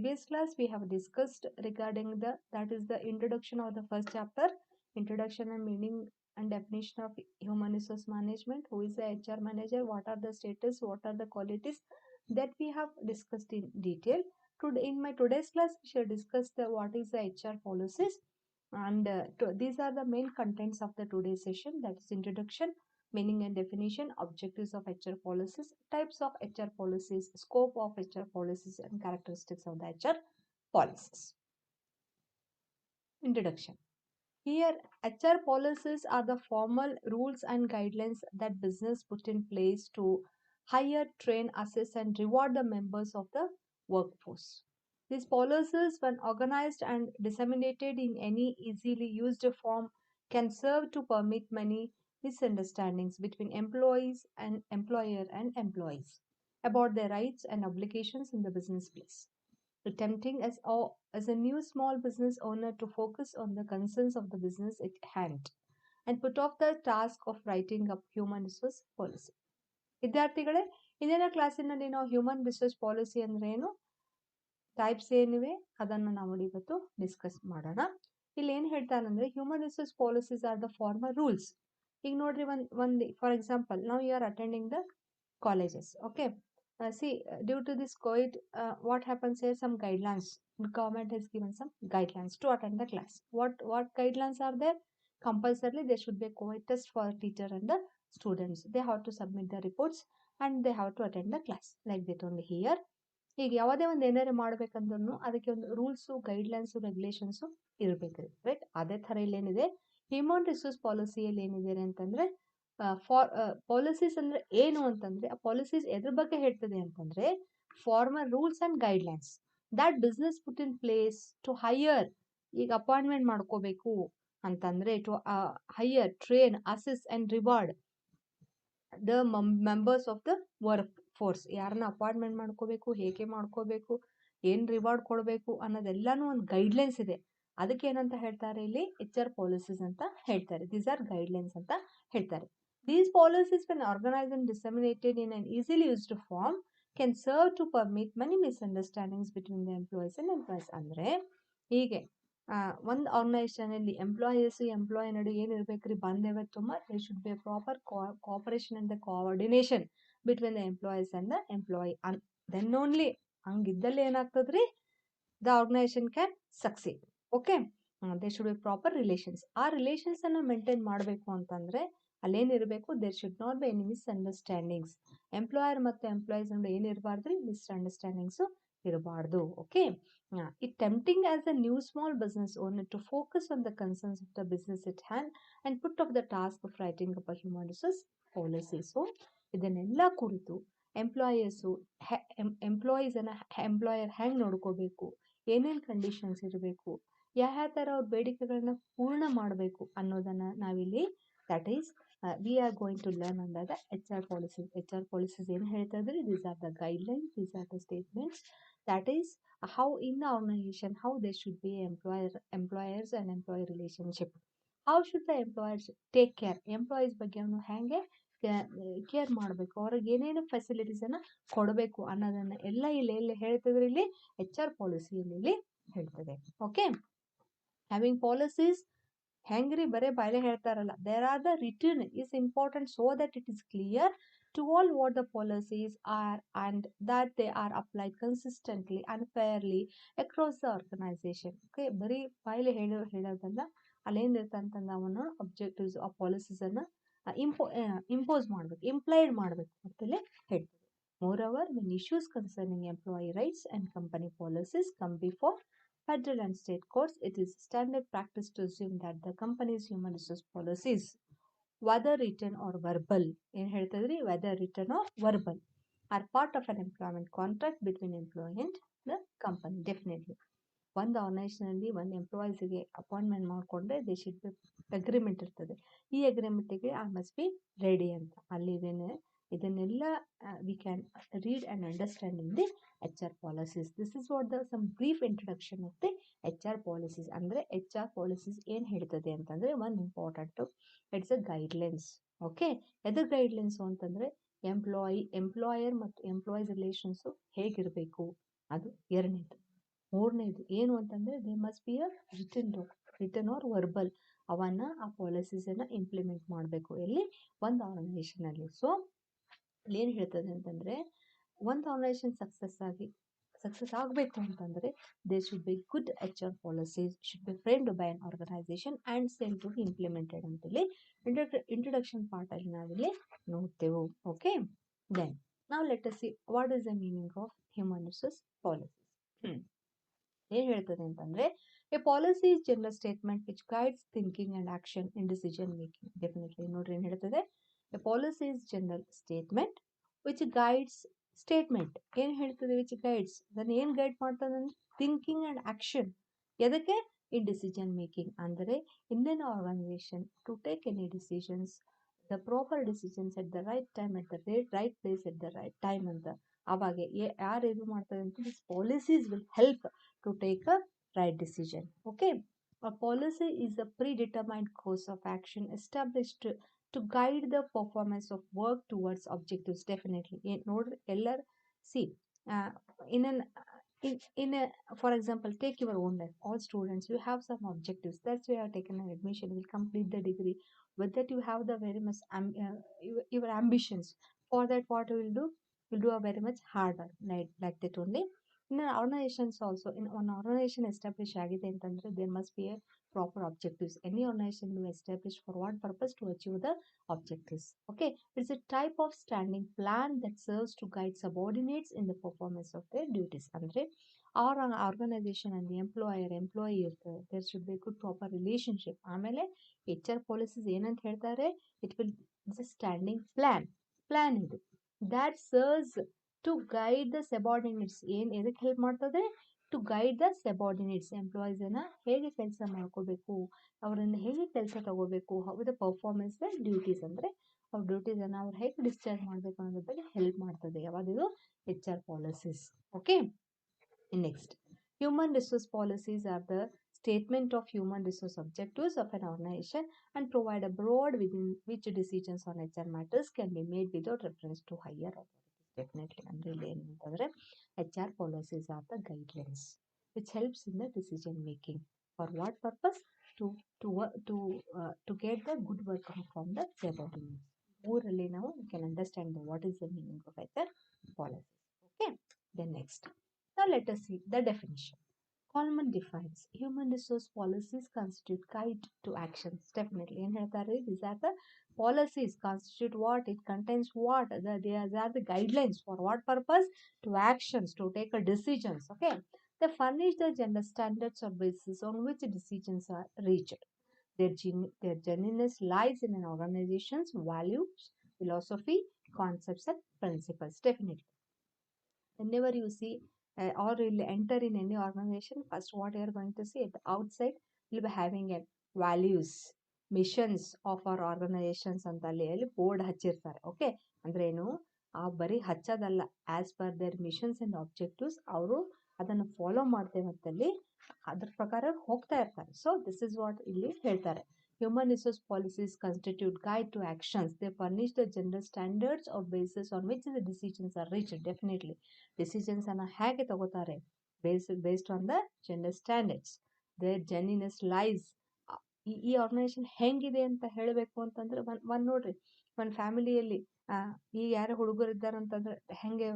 Previous class we have discussed regarding the introduction of the first chapter, introduction and meaning and definition of human resource management, who is the HR manager, what are the status, what are the qualities, that we have discussed in detail. Today in my today's class we shall discuss what is the HR policies, and these are the main contents of the today's session, that is introduction, meaning and definition, objectives of HR policies, types of HR policies, scope of HR policies, and characteristics of the HR policies. Introduction. Here, HR policies are the formal rules and guidelines that business put in place to hire, train, assess, and reward the members of the workforce. These policies, when organized and disseminated in any easily used form, can serve to permit many misunderstandings between employees and employer and employees about their rights and obligations in the business place, attempting as a new small business owner to focus on the concerns of the business at hand and put off the task of writing up human resource policy. ವಿದ್ಯಾರ್ಥಿಗಳೇ, ಇಂದಿನ ಕ್ಲಾಸಿನಲ್ಲಿ ನಾವು human resource policy ಅಂದ್ರೆ ಏನು, types ಏನಿವೆ ಅದನ್ನು ನಾವು ಇವತ್ತು discuss ಮಾಡೋಣ. ಇಲ್ಲಿ ಏನ್ ಹೇಳ್ತಾನಂದ್ರೆ, human resource policies are the formal rules. ಈಗ ನೋಡ್ರಿ, ಒಂದ್ ಫಾರ್ ಎಕ್ಸಾಂಪಲ್, ನಾವು you are attending the colleges. Okay, due to this COVID, what happens here? Some guidelines. The government has given some guidelines to attend the class. What guidelines are there? Compulsorily, there should be a COVID test for the teacher and the students. They have to submit the reports and they have to attend the class. Like that only here. ಈಗ ಯಾವುದೇ ಒಂದು ಏನಾರು ಮಾಡ್ಬೇಕಂದ್ರೂ ಅದಕ್ಕೆ ಒಂದು rules, guidelines, regulations ಇರಬೇಕು, right? ಅದೇ ಥರ ಇಲ್ಲಿ ಏನಿದೆ, ಹ್ಯೂಮನ್ ರಿಸೋರ್ಸ್ ಪಾಲಿಸಿಯಲ್ಲಿ ಏನಿದೆ ಅಂತಂದ್ರೆ, ಪಾಲಿಸೀಸ್ ಅಂದ್ರೆ ಏನು ಅಂತಂದ್ರೆ, ಆ ಪಾಲಿಸೀಸ್ ಎದ್ರ ಬಗ್ಗೆ ಹೇಳ್ತದೆ ಅಂತಂದ್ರೆ, formal rules and guidelines that business put in place to hire. ಈಗ ಅಪಾಯಿಂಟ್ಮೆಂಟ್ ಮಾಡ್ಕೋಬೇಕು ಅಂತಂದ್ರೆ, to hire, train, assist and reward the members of the work force. ಯಾರನ್ನ ಅಪಾಯಿಂಟ್ಮೆಂಟ್ ಮಾಡ್ಕೋಬೇಕು, ಹೇಗೆ ಮಾಡ್ಕೋಬೇಕು, ಏನ್ ರಿವಾರ್ಡ್ ಕೊಡಬೇಕು ಅನ್ನೋದೆಲ್ಲಾನು ಒಂದು ಗೈಡ್ಲೈನ್ಸ್ ಇದೆ. ಅದಕ್ಕೆ ಏನಂತ ಹೇಳ್ತಾರೆ ಇಲ್ಲಿ, HR ಪಾಲಿಸೀಸ್ ಅಂತ ಹೇಳ್ತಾರೆ. ದೀಸ್ ಆರ್ ಗೈಡ್ಲೈನ್ಸ್ ಅಂತ ಹೇಳ್ತಾರೆ. These policies, when organized and disseminated in an easily used form, can serve to permit many misunderstandings between the employees and employees. ಅಂದ್ರೆ ಹೀಗೆ ಒಂದು ಆರ್ಗನೈಸೇಷನ್ ಅಲ್ಲಿ ಎಂಪ್ಲಾಯೀಸ್ ಎಂಪ್ಲಾಯಿ ನಡುವೆ ಏನಿರ್ಬೇಕ್ರಿ, ಬಾಂಧವ್ಯ ತುಂಬ. there should be a proper cooperation and the coordination between the employees and the employee. then only ಹಂಗಿದ್ದಲ್ಲಿ ಏನಾಗ್ತದ್ರಿ, the organization can succeed. Okay, there should be proper relations. ಆ ರಿಲೇಷನ್ಸ್ ಅನ್ನ maintain ಮಾಡಬೇಕು ಅಂತಂದ್ರೆ ಅಲ್ಲೇನಿರಬೇಕು, there should not be any misunderstandings. Employer ಮತ್ತು employees ಅಂದ್ರೆ ಏನಿರಬಾರ್ದ್ರಿ, ಮಿಸ್ಅಂಡರ್ಸ್ಟ್ಯಾಂಡಿಂಗ್ಸ್ ಇರಬಾರ್ದು. Okay, it tempting as a new small business owner to focus on the concerns of the business it hand and put off the task of writing up a human resource policies. ಇದನ್ನೆಲ್ಲ ಕುರಿತು employees ಅನ್ನ employer ಹ್ಯಾಂಗ್ ನೋಡ್ಕೋಬೇಕು, ಏನೇನು conditions ಇರಬೇಕು, ಯಾವ ಥರ ಅವ್ರ ಬೇಡಿಕೆಗಳನ್ನ ಪೂರ್ಣ ಮಾಡಬೇಕು ಅನ್ನೋದನ್ನ ನಾವಿಲ್ಲಿ, that is we are going to learn under the HR policies. HR policies ಏನು ಹೇಳ್ತದ್ರಿ, these are the guidelines, these are the statements, that is how in the organization how there should be employers and employee relationship. How should the employers take care, employees ಬಗ್ಗೆ ಅವನು ಹೇಗೆ care ಮಾಡಬೇಕು, ಅವ್ರಿಗೆ ಏನೇನು facilities ಅನ್ನ ಕೊಡಬೇಕು ಅನ್ನೋದನ್ನ ಎಲ್ಲ ಇಲ್ಲಿ ಹೇಳ್ತದ್ರಿ. ಇಲ್ಲಿ HR ಪಾಲಿಸಿಯಲ್ಲಿ ಹೇಳ್ತದೆ. ಓಕೆ, ಹ್ಯಾವಿಂಗ್ ಪಾಲಿಸೀಸ್ ಹೆಂಗ್ರಿ ಬರೇ ಬಾಯ್ಲೆ ಹೇಳ್ತಾರಲ್ಲ, there are the return is important so that it is clear to all what the policies are and that they are applied consistently and fairly across the organisation. Okay, ಬರೀ ಬಾಯ್ಲೆ ಹೇಳೋದಲ್ಲ, ಅಲ್ಲೇನಿರ್ತಂತಂದ ಅವನು objectives ಆ policies ಅನ್ನ impose ಮಾಡ್ಬೇಕು, implied ಮಾಡ್ಬೇಕು ಅಂತಲೇ ಹೇಳ್ತದೆ. Moreover, when issues concerning employee rights and company policies come before federal and state courts, it is standard practice to assume that the company's human resource policies, whether written or verbal, ಏನು ಹೇಳ್ತದ್ರಿ, whether written or verbal, are part of an employment contract between employee and the company. Definitely ಒಂದು ಆರ್ಗನೈಸೇಷನಲ್ಲಿ ಒಂದು ಎಂಪ್ಲಾಯೀಸ್ಗೆ appointment ಮಾಡಿಕೊಂಡ್ರೆ they should B agreement ಇರ್ತದೆ. ಈ ಅಗ್ರಿಮೆಂಟಿಗೆ I must be ready ಅಂತ ಅಲ್ಲಿ ಇದನ್ನೆಲ್ಲ we can read and understand in the HR policies. This is what the some brief introduction of the HR policies. ಅಂದ್ರೆ HR policies ಏನು ಹೇಳ್ತದೆ ಅಂತಂದ್ರೆ, one important, it's a guidelines. Okay, ಎದು guidelines ಅಂತಂದ್ರೆ employer ಮತ್ತು ಎಂಪ್ಲಾಯೀಸ್ ರಿಲೇಷನ್ಸ್ ಹೇಗಿರಬೇಕು, ಅದು ಎರಡನೇದು. ಮೂರನೇದು ಏನು ಅಂತಂದ್ರೆ they must be a written or verbal ಅವನ್ನ ಆ ಪಾಲಿಸೀಸನ್ನು ಇಂಪ್ಲಿಮೆಂಟ್ ಮಾಡಬೇಕು ಎಲ್ಲಿ ಒಂದು ಆರ್ಗನೈಸೇಷನಲ್ಲಿ. ಸೊ ಏನು ಹೇಳ್ತದೆ ಅಂತಂದ್ರೆ ಒಂದು ಆರ್ಗನೈಸೇಷನ್ ಸಕ್ಸಸ್ ಆಗಬೇಕು ಅಂತಂದ್ರೆ they should be good HR policies should be framed by an organisation and sell to be implemented ಅಂತೇಳಿ ಇಂಟ್ರೊಡಕ್ಷನ್ ಪಾರ್ಟಲ್ಲಿ ನಾವಿಲ್ಲಿ ನೋಡ್ತೇವೆ. ಓಕೆ, ದೆನ್ ನಾವು let us see what is the meaning of human resource policies. ಏನು ಹೇಳ್ತದೆ ಅಂತಂದ್ರೆ a policy is general statement which guides thinking and action in decision making. Definitely ನೋಡ್ರಿ ಏನು ಹೇಳ್ತದೆ, a policy is general statement which guides statement ಏನು ಹೇಳ್ತದೆ which guides ಅದನ್ನು ಏನು ಗೈಡ್ ಮಾಡ್ತದೆ ಅಂದ್ರೆ ಥಿಂಕಿಂಗ್ ಅಂಡ್ ಆಕ್ಷನ್ ಎದಕ್ಕೆ ಇನ್ ಡಿಸಿಷನ್ ಮೇಕಿಂಗ್ ಅಂದರೆ in an organisation to take any decisions the proper decisions at the right time at the right place at the right time ಅಂತ ಅವಾಗ ಯಾರು ಇದು ಮಾಡ್ತಾರೆ ಅಂತ this policies will help to take a right decision. Okay, a policy is a predetermined course of action established to guide the performance of work towards objectives. Definitely ನೋಡ್ರಿ ಎಲ್ಲರೂ see uh, in an in a for example take your own life. All students you have some objectives, that's why you have taken an admission, you will complete the degree. With that you have the very much your ambitions. For that what you will do, you'll do a very much harder like that only. In an organizations also, in one organization established ಆಗಿದೆ ಅಂತಂದ್ರೆ there must be a proper objectives. Any organization will establish for what purpose to achieve the objectives. Okay, it's a type of standing plan that serves to guide subordinates in the performance of their duties. ಅಂದ್ರೆ our organization and the employee ಇರ್ತದೆ, there should be a good proper relationship. ಆಮೇಲೆ HR policies ಏನಂತ ಹೇಳ್ತಾರೆ, it will it's a standing plan ಇದು that serves to guide the subordinates. ಏನು ಎದಕ್ಕೆ help ಮಾಡ್ತದೆ, to guide the subordinates ಎಂಪ್ಲಾಯೀಸನ್ನು ಹೇಗೆ ಕೆಲಸ ಮಾಡ್ಕೋಬೇಕು, ಅವರನ್ನು ಹೇಗೆ ಕೆಲಸ ತಗೋಬೇಕು, how the performance the duties ಅಂದರೆ ಅವ್ರ ಡ್ಯೂಟೀಸನ್ನು ಅವ್ರು ಹೇಗೆ ಡಿಸ್ಚಾರ್ಜ್ ಮಾಡಬೇಕು ಅನ್ನೋದ್ರ ಬಗ್ಗೆ ಹೆಲ್ಪ್ ಮಾಡ್ತದೆ ಯಾವಾಗಿದು HR policies. Okay, next human resource policies are the statement of human resource objectives of an organization and provide a broad within which decisions on HR matters can be made without reference to higher authorities. Definitely ಅಂದ್ರೆ ಇಲ್ಲಿ ಏನು ಅಂತಂದ್ರೆ HR policies are the guidelines which helps in the decision making. For what purpose? To get the good work from the subordinates. ಮೂರಲ್ಲಿ ನಾವು we can understand what is the meaning of HR policies. Okay, then next. Now let us see the definition. Coleman defines human resource policies constitute guide to actions. Definitely ಏನು ಹೇಳ್ತಾರೆ, these are the policies constitute what, it contains what, they are the guidelines for what purpose, to actions, to take a decisions. Okay, they furnish the general standards or basis on which decisions are reached. Their genuineness lies in an organization's values, philosophy, concepts and principles. Definitely whenever you see or will enter in any organization, first what you are going to see at the outside will be having a values, missions of our organizations ಅಂತ ಅಲ್ಲಿ board ಹಚ್ಚಿರ್ತಾರೆ. Okay, ಅಂದ್ರೆ ಏನು ಆ ಬರೀ ಹಚ್ಚೋದಲ್ಲ, as per their missions and objectives ಅವರು ಅದನ್ನು follow ಮಾಡ್ತೇವೆ ಅಂತಲ್ಲಿ ಅದ್ರ ಪ್ರಕಾರ ಹೋಗ್ತಾ ಇರ್ತಾರೆ. ಸೊ ದಿಸ್ ಇಸ್ ವಾಟ್ ಇಲ್ಲಿ ಹೇಳ್ತಾರೆ. Human resource policies constitute guide to actions. They furnish the general standards or basis on which the decisions are reached. Definitely decisions ಅನ್ನ ಹೇಗೆ ತಗೋತಾರೆ, based on the general standards. Their genuineness lies. ಈ organisation ಹೆಂಗಿದೆ ಅಂತ ಹೇಳಬೇಕು ಅಂತಂದ್ರೆ ಒಂದ್ ನೋಡ್ರಿ, ಒಂದು ಫ್ಯಾಮಿಲಿಯಲ್ಲಿ ಈ ಯಾರೋ ಹುಡುಗರು ಇದ್ದಾರೆ ಅಂತಂದ್ರೆ ಹೆಂಗೆ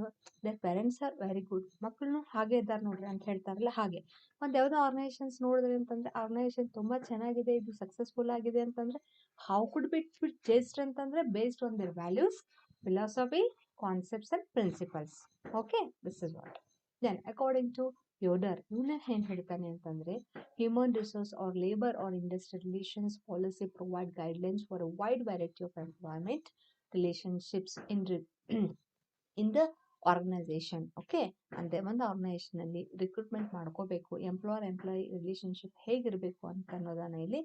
their parents are very good, ಮಕ್ಕಳು ಹಾಗೆ ಇದ್ದಾರೆ ನೋಡ್ರಿ ಅಂತ ಹೇಳ್ತಾರಲ್ಲ ಹಾಗೆ. ಒಂದು ಯಾವುದೋ ಆರ್ಗನೈಸೇಷನ್ಸ್ ನೋಡಿದ್ರಿ ಅಂತಂದ್ರೆ ಆರ್ಗನೈಸೇಷನ್ ತುಂಬಾ ಚೆನ್ನಾಗಿದೆ, ಇದು ಸಕ್ಸಸ್ಫುಲ್ ಆಗಿದೆ ಅಂತಂದ್ರೆ how could be it just ಅಂತಂದ್ರೆ based on their values, philosophy, concepts and principles. Okay, this is what. Then according to Yoder ಇವನ್ನ ಏನ್ ಹೇಳ್ತಾನೆ ಅಂತಂದ್ರೆ human resource or labor or industrial relations policy provide guidelines for a wide variety of employment relationships in the organization. Okay, ಅಂದ್ರೆ ಒಂದು organisation ಅಲ್ಲಿ recruitment ಮಾಡ್ಕೋಬೇಕು, employee relationship ಹೇಗಿರಬೇಕು ಅಂತ ಅನ್ನೋದನ್ನ ಇಲ್ಲಿ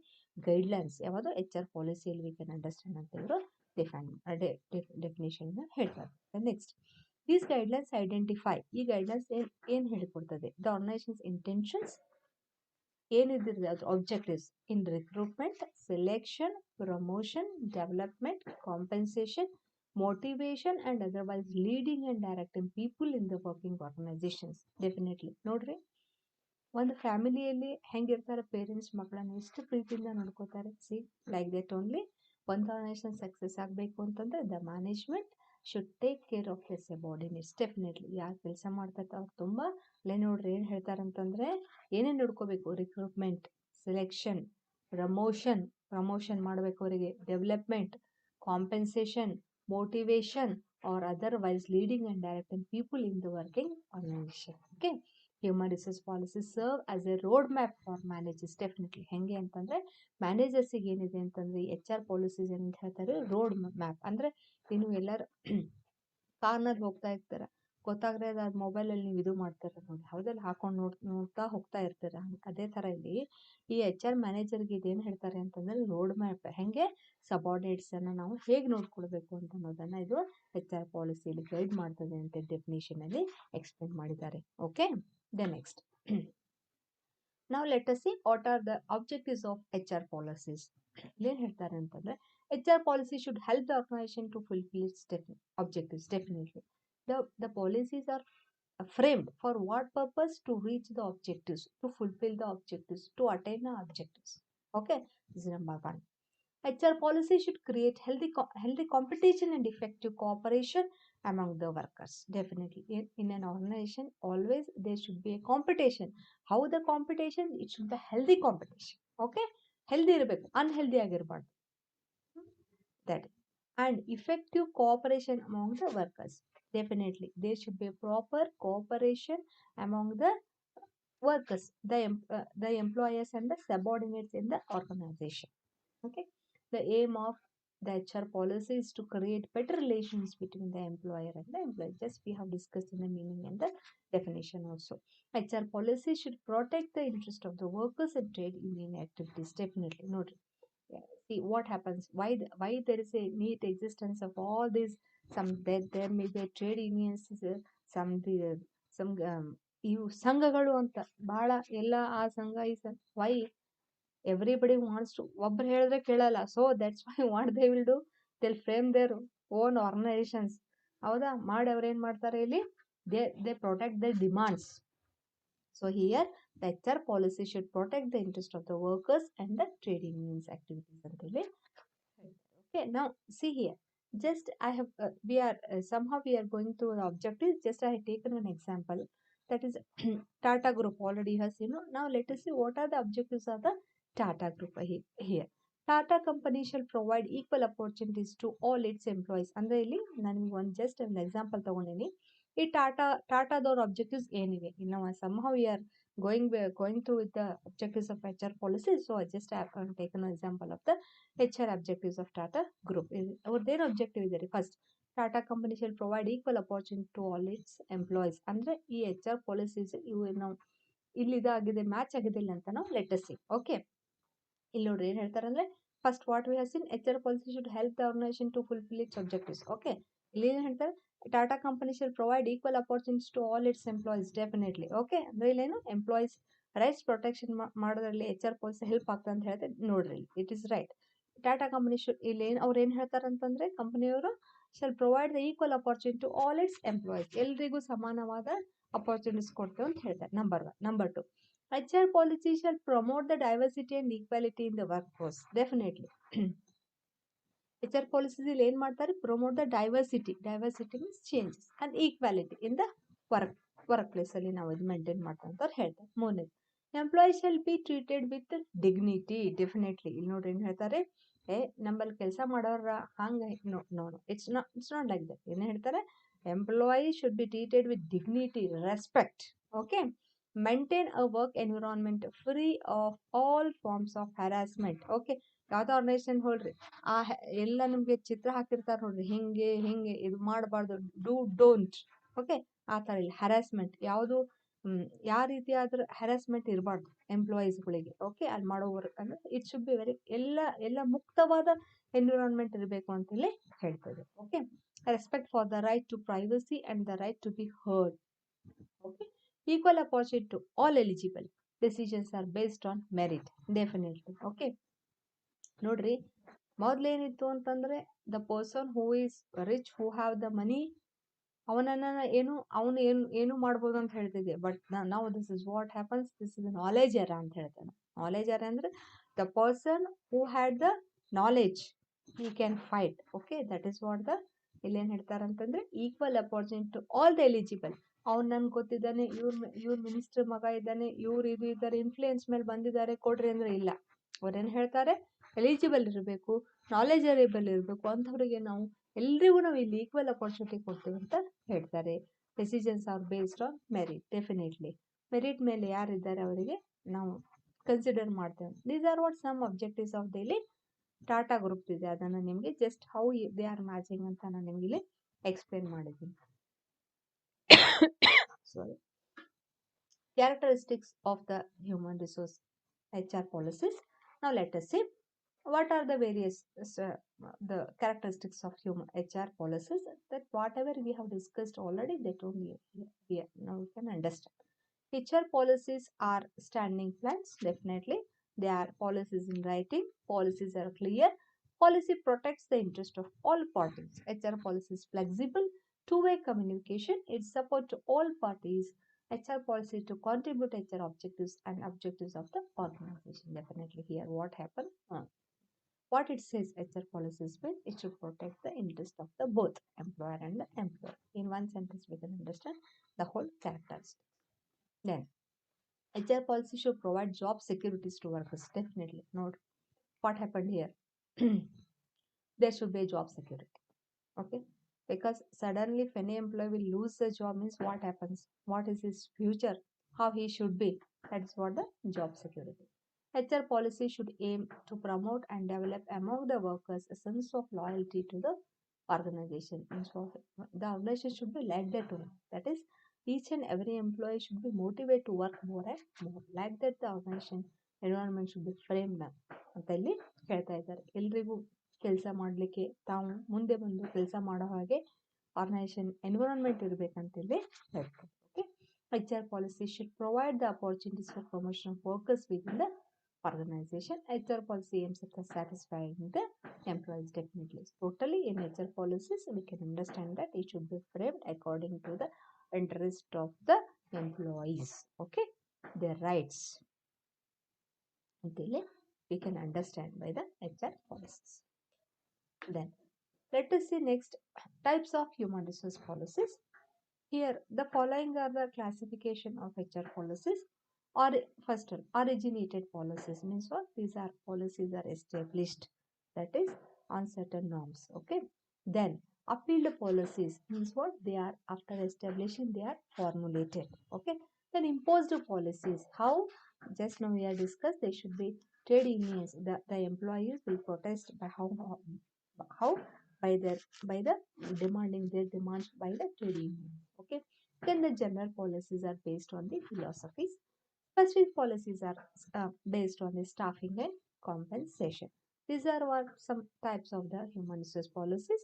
ಗೈಡ್ಲೈನ್ಸ್ ಯಾವುದು HR ಪಾಲಿಸಿಯಲ್ಲಿ ವಿ ಕ್ಯಾನ್ ಅಂಡರ್ಸ್ಟ್ಯಾಂಡ್ ಅಂತ ಇವರು ಡೆಫಿನೇಷನ್ ಹೇಳ್ತಾರೆ. ನೆಕ್ಸ್ಟ್, these guidelines identify, ಈ ಗೈಡ್ಲೈನ್ಸ್ ಏನ್ ಹೇಳಿಕೊಡ್ತದೆ, ದ ಆರ್ಗನೈಸೇಷನ್ಸ್ ಇಂಟೆನ್ಷನ್ಸ್ ಏನಿದೆ ಅದು objectives in recruitment, selection, promotion, development, compensation, motivation and otherwise leading and directing people in the working organizations. Definitely ನೋಡ್ರಿ, ಒಂದು ಫ್ಯಾಮಿಲಿಯಲ್ಲಿ ಹೆಂಗಿರ್ತಾರೆ ಪೇರೆಂಟ್ಸ್ ಮಕ್ಕಳನ್ನ ಎಷ್ಟು ಪ್ರೀತಿಯಿಂದ ನೋಡ್ಕೋತಾರೆ. ಸಿ ಲೈಕ್ ದಟ್ ಓನ್ಲಿ ಒಂದು ಆರ್ಗನೈಸೇಷನ್ ಸಕ್ಸಸ್ ಆಗಬೇಕು ಅಂತಂದ್ರೆ the management should take care of its subordinates. Definitely ಯಾರು ಕೆಲಸ ಮಾಡ್ತಾರೆ ಅವ್ರು ತುಂಬ ಅಲ್ಲೇ ನೋಡ್ರಿ ಏನು ಹೇಳ್ತಾರೆ ಅಂತಂದ್ರೆ ಏನೇನು ನೋಡ್ಕೋಬೇಕು, ರಿಕ್ರೂಟ್ಮೆಂಟ್, ಸೆಲೆಕ್ಷನ್, ಪ್ರಮೋಷನ್ ಮಾಡಬೇಕು ಅವರಿಗೆ, development, compensation, motivation or otherwise leading and directing people in the working organization. Okay, human resource policies serve as a road map for managers. Definitely ಹೆಂಗೆ ಅಂತಂದ್ರೆ ಮ್ಯಾನೇಜರ್ಸಿಗೆ ಏನಿದೆ ಅಂತಂದ್ರೆ ಎಚ್ ಆರ್ ಪಾಲಿಸೀಸ್ ಏನಂತ ಹೇಳ್ತಾರೆ, road map. ಅಂದ್ರೆ ನೀವು ಎಲ್ಲರೂ ಕಾರ್ನಲ್ಲಿ ಹೋಗ್ತಾ ಇರ್ತೀರ, ಗೊತ್ತಾಗ್ರೆ ಅದು ಮೊಬೈಲಲ್ಲಿ ನೀವು ಇದು ಮಾಡ್ತಾರೆ ನೋಡಿ, ಹೌದಲ್ಲ, ಹಾಕೊಂಡು ನೋಡ್ತಾ ಹೋಗ್ತಾ ಇರ್ತೀರ. ಅದೇ ಥರ ಇಲ್ಲಿ ಈ ಎಚ್ ಆರ್ ಮ್ಯಾನೇಜರ್ಗೆ ಇದೇನು ಹೇಳ್ತಾರೆ ಅಂತಂದ್ರೆ ರೋಡ್ ಮ್ಯಾಪ್, ಹೆಂಗೆ ಸಬಾರ್ಡಿನೇಟ್ಸನ್ನು ನಾವು ಹೇಗೆ ನೋಡ್ಕೊಳ್ಬೇಕು ಅಂತ ಅನ್ನೋದನ್ನು ಇದು ಎಚ್ ಆರ್ ಪಾಲಿಸಿಯಲ್ಲಿ ಗೈಡ್ ಮಾಡ್ತದೆ ಅಂತ ಡೆಫಿನೇಷನಲ್ಲಿ ಎಕ್ಸ್ಪ್ಲೇನ್ ಮಾಡಿದ್ದಾರೆ. ಓಕೆ, ದ ನೆಕ್ಸ್ಟ್ ನಾವು let us see what are the objectives of H R policies. ಏನು ಹೇಳ್ತಾರೆ ಅಂತಂದ್ರೆ H R policy should help the organisation to fulfil its objectives. Definitely the policies are framed for what purpose? To reach the objectives, to fulfill the objectives, to attain the objectives. Okay, this is number one. HR policy should create healthy competition and effective cooperation among the workers. Definitely in an organization always there should be a competition. How the competition? It should be healthy competition. Okay, healthy ಇರಬೇಕು, unhealthy ಆಗಿರಬಾರ್ದು. That and effective cooperation among the workers. Definitely there should be proper cooperation among the workers, the employers and the subordinates in the organization. Okay, the aim of the HR policy is to create better relations between the employer and the employee. Just we have discussed in the meaning and the definition also. HR policy should protect the interest of the workers and trade union activities. Definitely note. See what happens, why there is a neat existence of all these. There may be trade unions, some ಇವು ಸಂಘಗಳು ಅಂತ ಬಹಳ ಎಲ್ಲ ಆ ಸಂಘ ಈ ಸಂಘ. Y everybody wants to, ಒಬ್ರು ಹೇಳಿದ್ರೆ ಕೇಳಲ್ಲ, so that's why what they will do, they'll frame their own organisations. ಹೌದಾ, ಮಾಡಿ ಅವ್ರು ಏನು ಮಾಡ್ತಾರೆ ಇಲ್ಲಿ, they protect the demands. So here the HR policy should protect the interest of the workers and the trade unions activities. Okay, now see here, just I have we are somehow we are going through the objectives. Just I have taken an example, that is Tata Group already has, now let us see what are the objectives of the Tata Group here. Tata company shall provide equal opportunities to all its employees. ಅಂದ್ರೆ ಇಲ್ಲಿ ನಾನು ಒಂದು just ಒಂದು example ತಗೊಂಡಿನಿ. ಈ ಟಾಟಾದವ್ರ objectives ಏನಿವೆ, ನಾವು somehow we are going through with the objectives of HR policy. So I just have taken an example of the HR objectives of Tata Group. ಅವ್ರದ್ದೇನು objective ಇದೆ ರೀ, first Tata company shall provide equal opportunity to all its employees. ಅಂದರೆ ಈ HR policies ಇವು ನಾವು ಇಲ್ಲಿ ಇದಾಗಿದೆ, match ಆಗಿದಿಲ್ಲ ಅಂತ ನಾವು ಲೆಟ್ ಅಸ್ ಸಿ. ಓಕೆ, ಇಲ್ಲಿ ನೋಡ್ರಿ ಏನು ಹೇಳ್ತಾರೆ ಅಂದರೆ first what we have seen, HR policy should help the organisation to fulfil its objectives. Okay, ಇಲ್ಲಿ ಏನು ಹೇಳ್ತಾರೆ, Tata company shall provide equal opportunities to all its employees. Definitely okay, ಅಂದರೆ ಇಲ್ಲೇನು ಎಂಪ್ಲಾಯೀಸ್ ರೈಟ್ಸ್ ಪ್ರೊಟೆಕ್ಷನ್ ಮಾಡೋದ್ರಲ್ಲಿ HR ಪಾಲಿಸಿ ಹೆಲ್ಪ್ ಆಗ್ತದೆ ಅಂತ ಹೇಳ್ತಾರೆ. ನೋಡ್ರಿ it is right. Tata company should ಇಲ್ಲಿ ಏನು ಅವ್ರು ಏನು ಹೇಳ್ತಾರೆ ಅಂತಂದರೆ, ಕಂಪನಿಯವರು shall provide the equal opportunity to all its employees, ಎಲ್ರಿಗೂ ಸಮಾನವಾದ ಅಪರ್ಚುನಿಟೀಸ್ ಕೊಡ್ತೇವೆ ಅಂತ ಹೇಳ್ತಾರೆ. Number 1. Number 2, HR policy shall promote the diversity and equality in the workforce. Definitely HR policies ಇಲ್ಲಿ ಏನು ಮಾಡ್ತಾರೆ, promote the diversity means changes and equality in the workplace ಅಲ್ಲಿ ನಾವು ಇದು ಮೇಂಟೈನ್ ಮಾಡ್ತಾ ಅಂತ ಹೇಳ್ತಾರೆ. 3ನೇದು, employees shall be treated with dignity. Definitely ಇಲ್ಲಿ ನೋಡ್ರಿ ಏನು ಹೇಳ್ತಾರೆ, ನಮ್ಮಲ್ಲಿ ಕೆಲಸ ಮಾಡೋರ ಹಂಗೆ no it's not like that. ಏನು ಹೇಳ್ತಾರೆ, employees should be treated with dignity, respect. Okay, maintain a work environment free of all forms of harassment. Okay, ಯಾವ್ದೋ ಆರ್ಗನೈಸೇಷನ್ ಹೋಲ್ರಿ, ಎಲ್ಲ ನಿಮಗೆ ಚಿತ್ರ ಹಾಕಿರ್ತಾರೆ ನೋಡ್ರಿ, ಹಿಂಗೆ ಇದು ಮಾಡಬಾರ್ದು, ಡೋಂಟ್. ಓಕೆ, ಆ ಥರ ಇಲ್ಲ. ಹ್ಯಾರಾಸ್ಮೆಂಟ್ ಯಾವುದು, ಯಾವ ರೀತಿ ಆದ್ರೂ ಹ್ಯಾರಾಸ್ಮೆಂಟ್ ಇರಬಾರ್ದು ಎಂಪ್ಲಾಯೀಸ್ಗಳಿಗೆ. ಓಕೆ, ಅಲ್ಲಿ ಮಾಡೋ ವರ್ಕ್ ಅಂದರೆ ಇಟ್ ಶುಡ್ ಬಿ ವೆರಿ ಎಲ್ಲ ಮುಕ್ತವಾದ ಎನ್ವಿರಾನ್ಮೆಂಟ್ ಇರಬೇಕು ಅಂತೇಳಿ ಹೇಳ್ತದೆ. Okay, respect for the right to privacy and the right to be heard. Okay, equal opportunity to all eligible. Decisions are based on merit. Definitely. Okay, ನೋಡ್ರಿ ಮೊದಲೇನಿತ್ತು ಅಂತಂದ್ರೆ, the person who is rich, who have the money, ಅವನನ್ನ ಏನು ಮಾಡ್ಬೋದು ಅಂತ ಹೇಳ್ತಿದ್ದೆ, but ನಾವು this is what happens, this is knowledge era ಅಂತ ಹೇಳ್ತೇನೆ. ನಾಲೆಜ್ ಎರ ಅಂದ್ರೆ the person who had the knowledge he can fight. Okay, that is what the ಇಲ್ಲೇನು ಹೇಳ್ತಾರಂತಂದ್ರೆ equal opportunity to all the eligible. ಅವ್ನು ನನ್ಗೆ ಗೊತ್ತಿದ್ದಾನೆ, ಇವ್ರ minister ಮಗ ಇದ್ದಾನೆ, ಇವ್ರು ಇದು ಇದ್ದಾರೆ, ಇನ್ಫ್ಲೂಯೆನ್ಸ್ ಮೇಲೆ ಬಂದಿದ್ದಾರೆ, ಕೊಡ್ರಿ ಅಂದ್ರೆ ಇಲ್ಲ. ಅವ್ರೇನು ಹೇಳ್ತಾರೆ, ಎಲಿಜಿಬಲ್ ಇರಬೇಕು, ನಾಲೆಜಬಲ್ ಇರಬೇಕು, ಅಂಥವ್ರಿಗೆ ನಾವು ಎಲ್ರಿಗೂ ನಾವು ಇಲ್ಲಿ ಈಕ್ವಲ್ ಅಪಾರ್ಚುನಿಟಿ ಕೊಡ್ತೀವಿ ಅಂತ ಹೇಳ್ತಾರೆ. Decisions are based on merit. Definitely merit ಮೇಲೆ ಯಾರಿದ್ದಾರೆ ಅವರಿಗೆ ನಾವು ಕನ್ಸಿಡರ್ ಮಾಡ್ತೇವೆ. These are what some objectives of daily Tata group ಇದೆ, ಅದನ್ನು ನಿಮಗೆ just how they are matching ಅಂತ ನಾನು ನಿಮಗೆ ಇಲ್ಲಿ ಎಕ್ಸ್ಪ್ಲೇನ್ ಮಾಡಿದ್ದೀನಿ. ಸಾರಿ. Characteristics of the human resource HR policies. Now let us see what are the various the characteristics of human HR policies, that whatever we have discussed already, that only now we can understand. HR policies are standing plans. Definitely they are policies in writing. Policies are clear. Policy protects the interest of all parties. HR policy is flexible, two-way communication. It supports to all parties. HR policy to contribute HR objectives and objectives of the organization. Definitely here what happened, what it says HR policies mean, it should protect the interest of the both employer and the employee. In one sentence we can understand the whole characteristics. Then HR policy should provide job securities to workers. Definitely note what happened here. There should be a job security. Okay, because suddenly if any employee will lose the job, means what happens, what is his future, how he should be. That is what the job security. HR policy should aim to promote and develop among the workers a sense of loyalty to the organization. The organization should be like that only. That is, each and every employee should be motivated to work more and more. Like that the organization environment should be framed ಅಂತ ಇಲ್ಲಿ ಹೇಳ್ತಾ ಇದ್ದಾರೆ. ಎಲ್ರಿಗೂ ಕೆಲಸ ಮಾಡಲಿಕ್ಕೆ ತಾವು ಮುಂದೆ ಬಂದು ಕೆಲಸ ಮಾಡೋ ಹಾಗೆ ಆರ್ಗನೈಸೇಷನ್ ಎನ್ವಿರಾನ್ಮೆಂಟ್ ಇರಬೇಕಂತ ಇಲ್ಲಿ ಹೇಳ್ತಾರೆ. Okay, HR policy should provide the opportunities for promotion of workers within the organization. HR policy aims at satisfying the employees. Definitely totally in HR policies we can understand that it should be framed according to the interest of the employees. Okay, their rights until we can understand by the HR policies. Then let us see next types of human resource policies. Here the following are the classification of HR policies. Or first one, originated policies means what? These are policies are established, that is on certain norms. Okay, then appealed policies means what? They are after establishing they are formulated. Okay, then imposed policies, how? Just now we have discussed, they should be trade unions. The employees will protest by how by the demanding their demands by the trade union. Okay, then the general policies are based on the philosophies. Specific policies are based on the staffing and compensation. These are what some types of the human resource policies.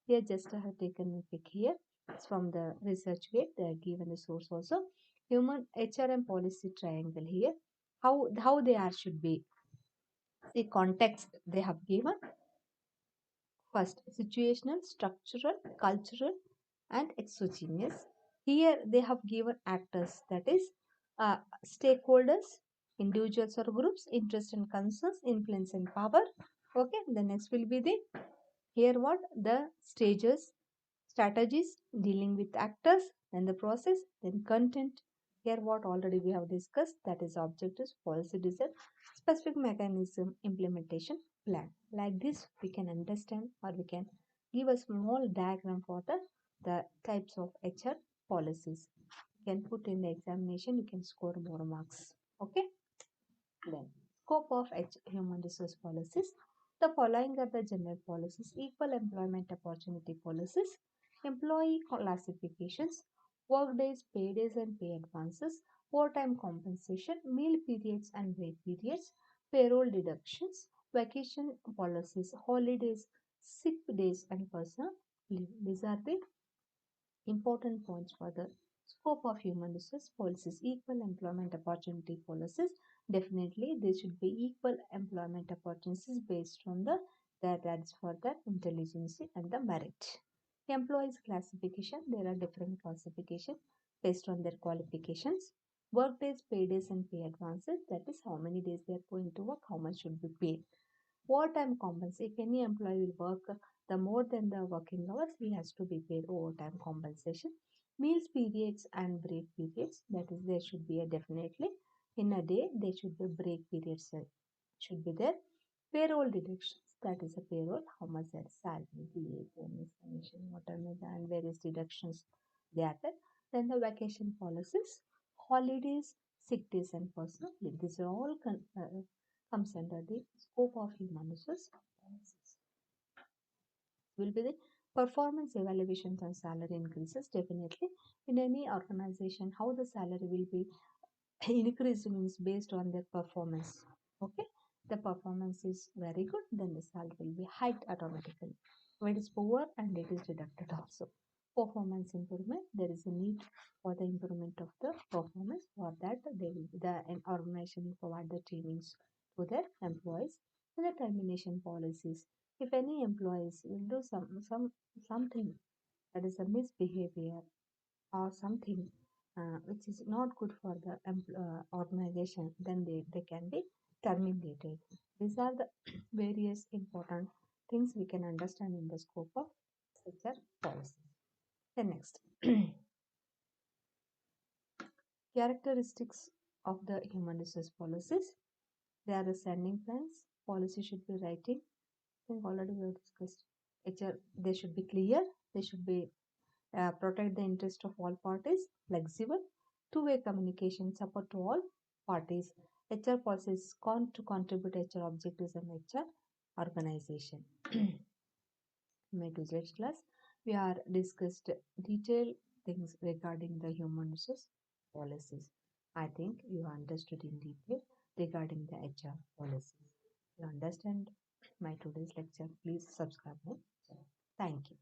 Here just I have taken a pic here. It's from the research gate. They are given the source also. Human HRM policy triangle here. How they are should be. The context they have given. First, situational, structural, cultural, and exogenous. Here they have given actors, that is stakeholders, individuals or groups, interest and concerns, influence and power. Okay, the next will be the here what the stages, strategies, dealing with actors, then the process, then content. Here what already we have discussed, that is objectives, policy design, specific mechanism, implementation plan. Like this we can understand, or we can give a small diagram for the types of HR policies. You can put in the examination, you can score more marks. Okay, then scope of human resource policies. The following are the general policies: equal employment opportunity policies, employee classifications, work days, pay days and pay advances, overtime compensation, meal periods and break periods, payroll deductions, vacation policies, holidays, sick days and personal leave. These are the important points for the scope of human resource policies. Equal employment opportunity policies, definitely there should be equal employment opportunities based on the that's for the intelligence and the merit. Employees classification, there are different classification based on their qualifications. Work days, pay days and pay advances, that is how many days they are going to work, how much should be paid. Overtime compensation, if any employee will work the more than the working hours, he has to be paid overtime compensation. Meals periods and break periods, that is there should be a definitely in a day there should be break periods should be there. Payroll deductions, that is a payroll, how much their salary, DA, bonus, commission, whatever, and various deductions they are there. Then the vacation policies, holidays, sick days, and personal leave. These are all comes under the scope of human resource policies. Will be the performance evaluations and salary increases. Definitely in any organization, how the salary will be increased means based on their performance. Okay, the performance is very good, then the salary will be hiked automatically. When it is poor and it is deducted also. Performance improvement, there is a need for the improvement of the performance. For that they will the an organization will provide the trainings to their employees. And the termination policies, if any employees will do something that is a misbehavior or something which is not good for the organization, then they can be terminated. These are the various important things we can understand in the scope of HR policy. The next characteristics of the human resource policies. They are the sending plans. Policy should be writing. I think already we have discussed. HR, they should be clear. They should be protect the interest of all parties, flexible, two-way communication, support to all parties. HR policies to contribute HR objectives and HR organization. In my today's class, we are discussed detailed things regarding the human resource policies. I think you understood in detail regarding the HR policies. You understand my today's lecture, please subscribe my channel. Thank you.